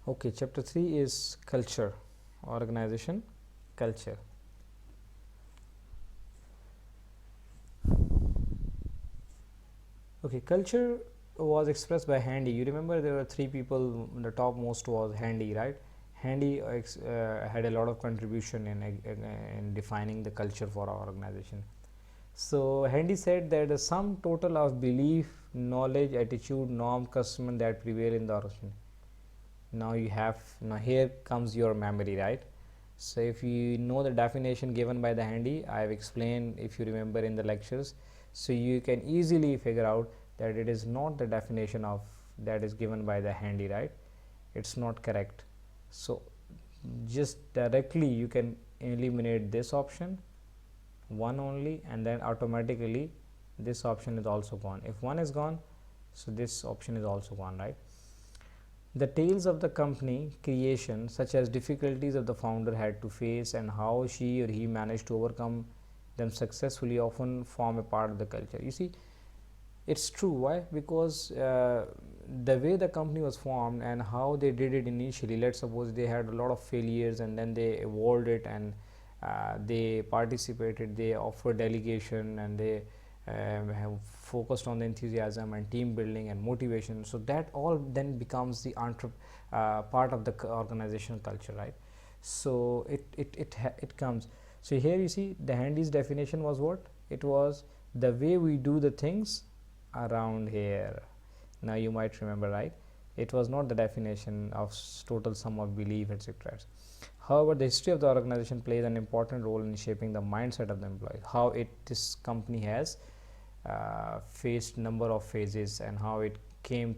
Okay, chapter 3 is culture, organization, culture. Okay, culture was expressed by Handy. You remember there were three people, the topmost was Handy, right? Handy had a lot of contribution in defining the culture for our organization. So Handy said that the sum total of belief, knowledge, attitude, norm, custom that prevail in the organization. Now here comes your memory, right? So if you know the definition given by the Handy, I have explained, if you remember, in the lectures, so you can easily figure out that it is not the definition of that is given by the Handy, right? It's not correct. So just directly you can eliminate this option, one only, and then automatically this option is also gone. If one is gone, so this option is also gone, right? The tales of the company creation, such as difficulties of the founder had to face and how she or he managed to overcome them successfully, often form a part of the culture. You see, it's true. Why? Because the way the company was formed and how they did it initially, let's suppose they had a lot of failures and then they evolved it, and they participated, they offered delegation, and they have focused on the enthusiasm and team building and motivation. So that all then becomes the part of the organizational culture, right? So it comes. So here you see the Handy's definition was what? It was the way we do the things around here. Now you might remember, right? It was not the definition of total sum of belief, etc. However, the history of the organization plays an important role in shaping the mindset of the employees. How this company has faced number of phases and how it came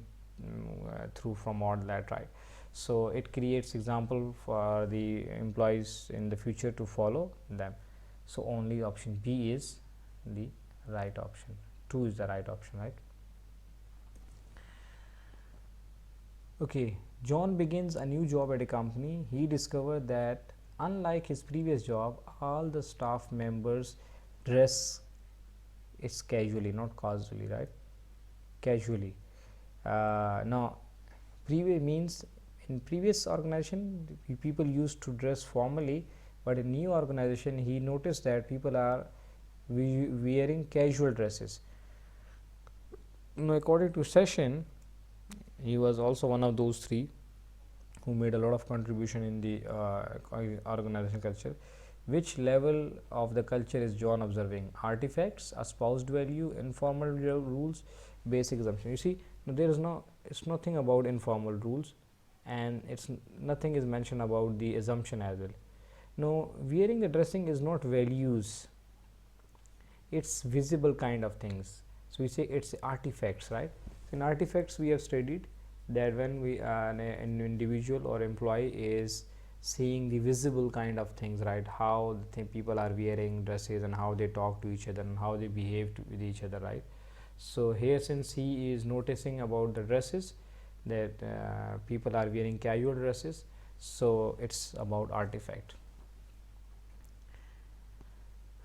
through from all that, right? So it creates example for the employees in the future to follow them. So only option B is the right option. 2 is the right option, right? Okay, John begins a new job at a company. He discovered that unlike his previous job, all the staff members dress it's casually, not casually, right? Casually. Now previous means in previous organization people used to dress formally, but in new organization he noticed that people are wearing casual dresses. Now according to Session, he was also one of those three who made a lot of contribution in the organizational culture. Which level of the culture is John observing? Artifacts, espoused value, informal rules, basic assumption. You see, there is it's nothing about informal rules, and it's nothing is mentioned about the assumption as well. No, wearing the dressing is not values, it's visible kind of things. So we say it's artifacts, right? So in artifacts we have studied that when we an individual or employee is seeing the visible kind of things, right? How the people are wearing dresses and how they talk to each other and how they behave with each other, right? So here, since he is noticing about the dresses, that people are wearing casual dresses, so it's about artifact.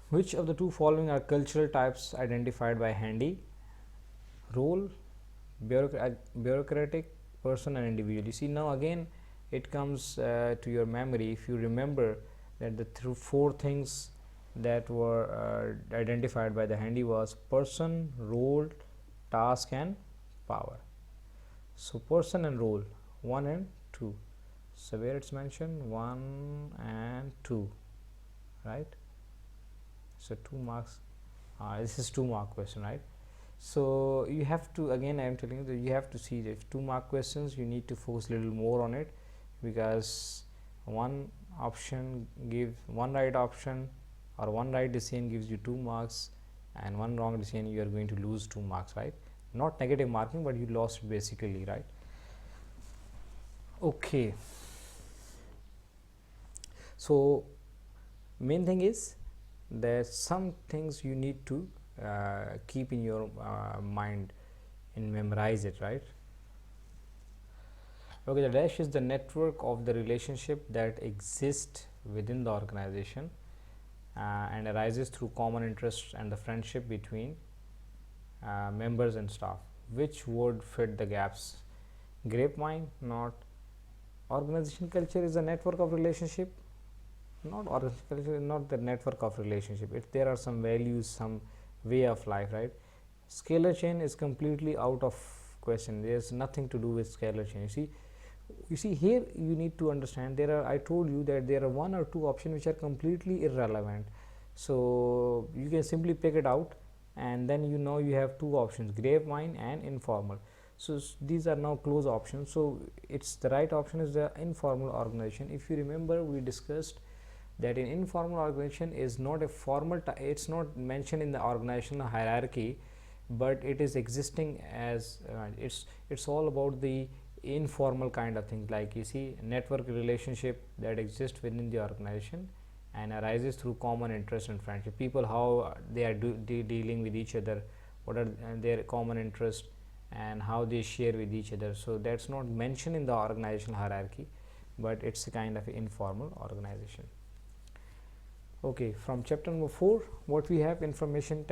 Which of the two following are cultural types identified by Handy? Role, bureaucratic, person, and individual. You see, now again it comes to your memory. If you remember that the four things that were identified by the Handy was person, role, task, and power. So person and role, 1 and 2. So where it's mentioned 1 and 2, right? So 2 marks. This is 2 mark question, right? So you have to, again I am telling you that you have to see if 2 mark questions, you need to focus a little more on it, because one option gives one right option, or one right decision gives you 2 marks, and one wrong decision you are going to lose 2 marks, right? Not negative marking, but you lost basically, right? Okay, so main thing is that some things you need to keep in your mind and memorize it, right? Okay, the dash is the network of the relationship that exists within the organization and arises through common interests and the friendship between members and staff. Which would fit the gaps? Grapevine, not Organization culture is a network of relationship. Not organization culture is not the network of relationship. There are some values, some way of life, right? Scalar chain is completely out of question. There's nothing to do with scalar chain. You see here you need to understand, I told you that there are one or two options which are completely irrelevant. So you can simply pick it out, and then you have two options, grapevine and informal. So these are now closed options. So it's the right option is the informal organization. If you remember, we discussed that in informal organization is not a formal it's not mentioned in the organizational hierarchy, but it is existing as it's all about the informal kind of thing, like you see network relationship that exists within the organization and arises through common interest and friendship. People, how they are dealing with each other, what are their common interests, and how they share with each other. So that's not mentioned in the organizational hierarchy, but it's a kind of informal organization. Okay, from chapter number 4, what we have, information technology.